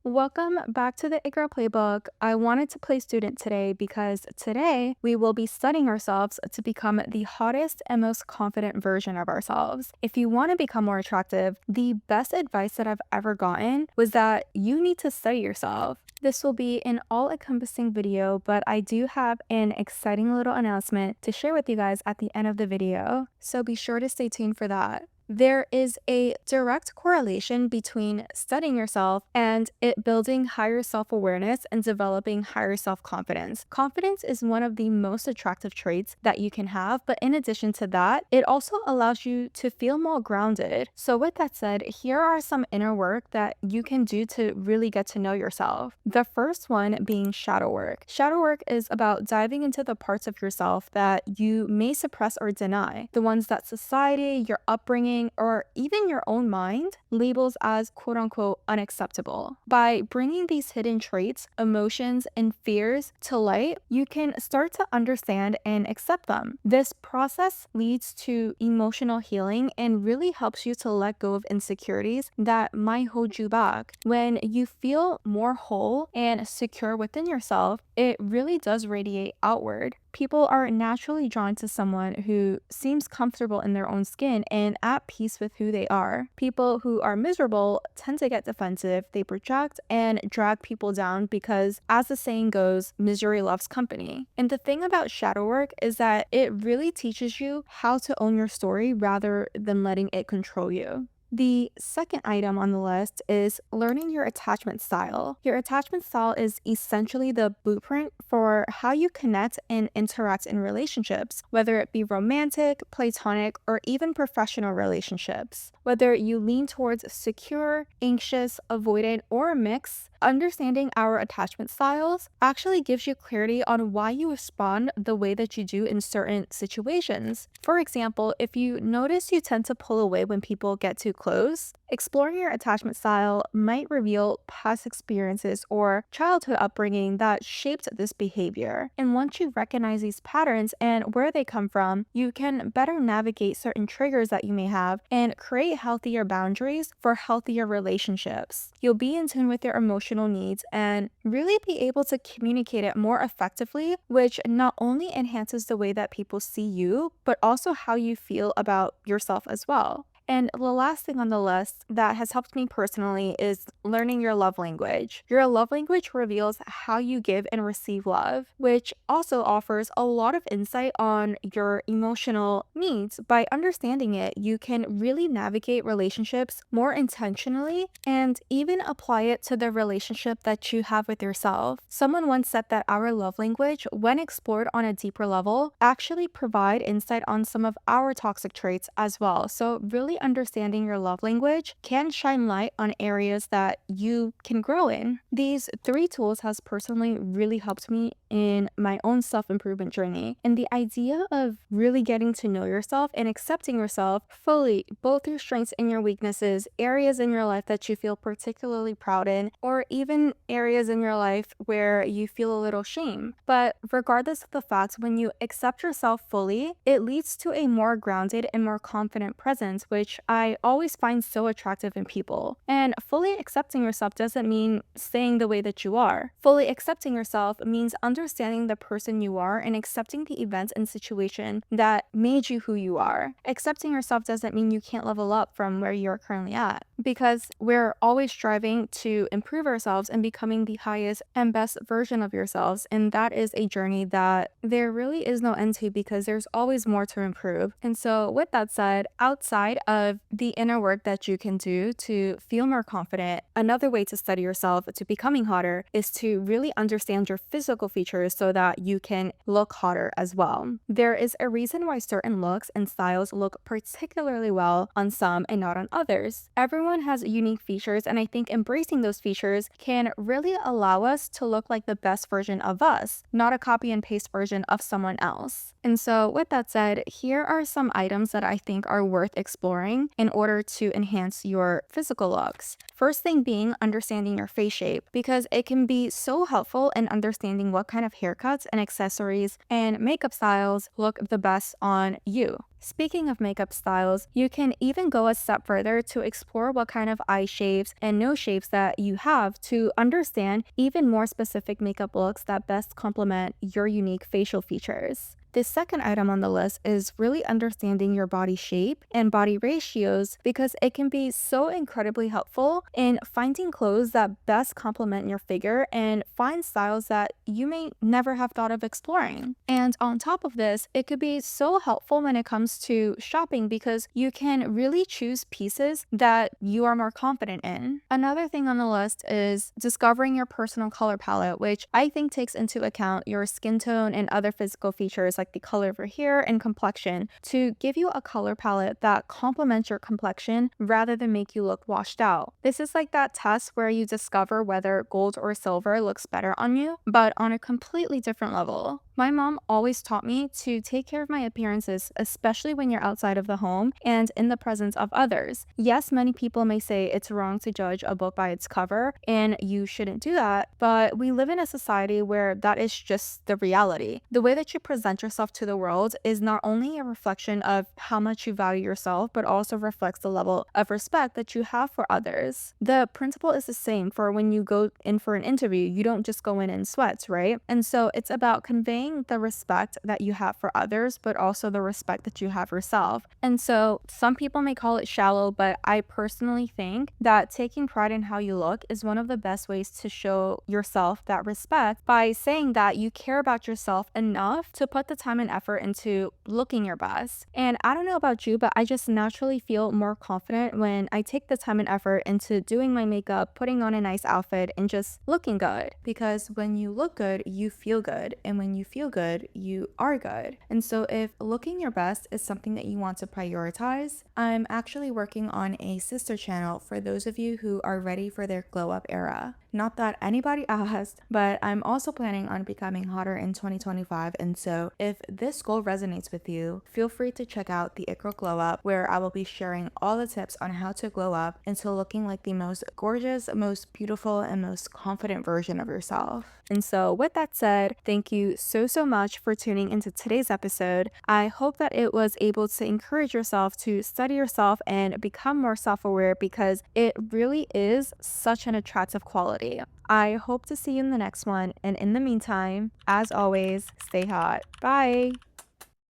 Welcome back to the It Girl Playbook. I wanted to play student today because today we will be studying ourselves to become the hottest and most confident version of ourselves. If you want to become more attractive, the best advice that I've ever gotten was that you need to study yourself. This will be an all-encompassing video, but I do have an exciting little announcement to share with you guys at the end of the video, so be sure to stay tuned for that. There is a direct correlation between studying yourself and it building higher self-awareness and developing higher self-confidence. Confidence is one of the most attractive traits that you can have, but in addition to that, it also allows you to feel more grounded. So with that said, here are some inner work that you can do to really get to know yourself. The first one being shadow work. Shadow work is about diving into the parts of yourself that you may suppress or deny, the ones that society, your upbringing, or even your own mind labels as quote unquote unacceptable. By bringing these hidden traits, emotions, and fears to light, you can start to understand and accept them. This process leads to emotional healing and really helps you to let go of insecurities that might hold you back. When you feel more whole and secure within yourself, it really does radiate outward. People are naturally drawn to someone who seems comfortable in their own skin and at peace with who they are. People who are miserable tend to get defensive, they project and drag people down because, as the saying goes, misery loves company. And the thing about shadow work is that it really teaches you how to own your story rather than letting it control you. The second item on the list is learning your attachment style. Your attachment style is essentially the blueprint for how you connect and interact in relationships, whether it be romantic, platonic, or even professional relationships. Whether you lean towards secure, anxious, avoidant, or a mix, understanding our attachment styles actually gives you clarity on why you respond the way that you do in certain situations. For example, if you notice you tend to pull away when people get too close, exploring your attachment style might reveal past experiences or childhood upbringing that shaped this behavior. And once you recognize these patterns and where they come from, you can better navigate certain triggers that you may have and create healthier boundaries for healthier relationships. You'll be in tune with your emotional needs and really be able to communicate it more effectively, which not only enhances the way that people see you, but also how you feel about yourself as well. And the last thing on the list that has helped me personally is learning your love language. Your love language reveals how you give and receive love, which also offers a lot of insight on your emotional needs. By understanding it, you can really navigate relationships more intentionally and even apply it to the relationship that you have with yourself. Someone once said that our love language, when explored on a deeper level, actually provide insight on some of our toxic traits as well. So really understanding your love language can shine light on areas that you can grow in. These three tools has personally really helped me in my own self-improvement journey. And the idea of really getting to know yourself and accepting yourself fully, both your strengths and your weaknesses, areas in your life that you feel particularly proud in, or even areas in your life where you feel a little shame. But regardless of the fact, when you accept yourself fully, it leads to a more grounded and more confident presence, which I always find so attractive in people. And fully accepting yourself doesn't mean staying the way that you are. Fully accepting yourself means understanding the person you are and accepting the events and situation that made you who you are. Accepting yourself doesn't mean you can't level up from where you're currently at, because we're always striving to improve ourselves and becoming the highest and best version of yourselves. And that is a journey that there really is no end to, because there's always more to improve. And so with that said, outside of the inner work that you can do to feel more confident, another way to study yourself to becoming hotter is to really understand your physical features so that you can look hotter as well. There is a reason why certain looks and styles look particularly well on some and not on others. Everyone has unique features, and I think embracing those features can really allow us to look like the best version of us, not a copy and paste version of someone else. And so with that said, here are some items that I think are worth exploring in order to enhance your physical looks. First thing being understanding your face shape, because it can be so helpful in understanding what kind of haircuts and accessories and makeup styles look the best on you. Speaking of makeup styles, you can even go a step further to explore what kind of eye shapes and nose shapes that you have to understand even more specific makeup looks that best complement your unique facial features. The second item on the list is really understanding your body shape and body ratios because it can be so incredibly helpful in finding clothes that best complement your figure and find styles that you may never have thought of exploring. And on top of this, it could be so helpful when it comes to shopping because you can really choose pieces that you are more confident in. Another thing on the list is discovering your personal color palette, which I think takes into account your skin tone and other physical features like the color of your hair and complexion to give you a color palette that complements your complexion rather than make you look washed out. This is like that test where you discover whether gold or silver looks better on you, but on a completely different level. My mom always taught me to take care of my appearances, especially when you're outside of the home and in the presence of others. Yes, many people may say it's wrong to judge a book by its cover, and you shouldn't do that, but we live in a society where that is just the reality. The way that you present yourself to the world is not only a reflection of how much you value yourself, but also reflects the level of respect that you have for others. The principle is the same for when you go in for an interview. You don't just go in sweats, right? And so it's about conveying the respect that you have for others, but also the respect that you have for yourself. And so some people may call it shallow, but I personally think that taking pride in how you look is one of the best ways to show yourself that respect by saying that you care about yourself enough to put the time and effort into looking your best. And I don't know about you, but I just naturally feel more confident when I take the time and effort into doing my makeup, putting on a nice outfit, and just looking good. Because when you look good, you feel good. And when you feel good, you are good. And so if looking your best is something that you want to prioritize, I'm actually working on a sister channel for those of you who are ready for their glow up era. Not that anybody asked, but I'm also planning on becoming hotter in 2025. And so if this goal resonates with you, feel free to check out the It Girl Glow Up, where I will be sharing all the tips on how to glow up into looking like the most gorgeous, most beautiful, and most confident version of yourself. And so with that said, thank you so much for tuning into today's episode. I hope that it was able to encourage yourself to study yourself and become more self-aware because it really is such an attractive quality. I hope to see you in the next one. And in the meantime, as always, stay hot. Bye.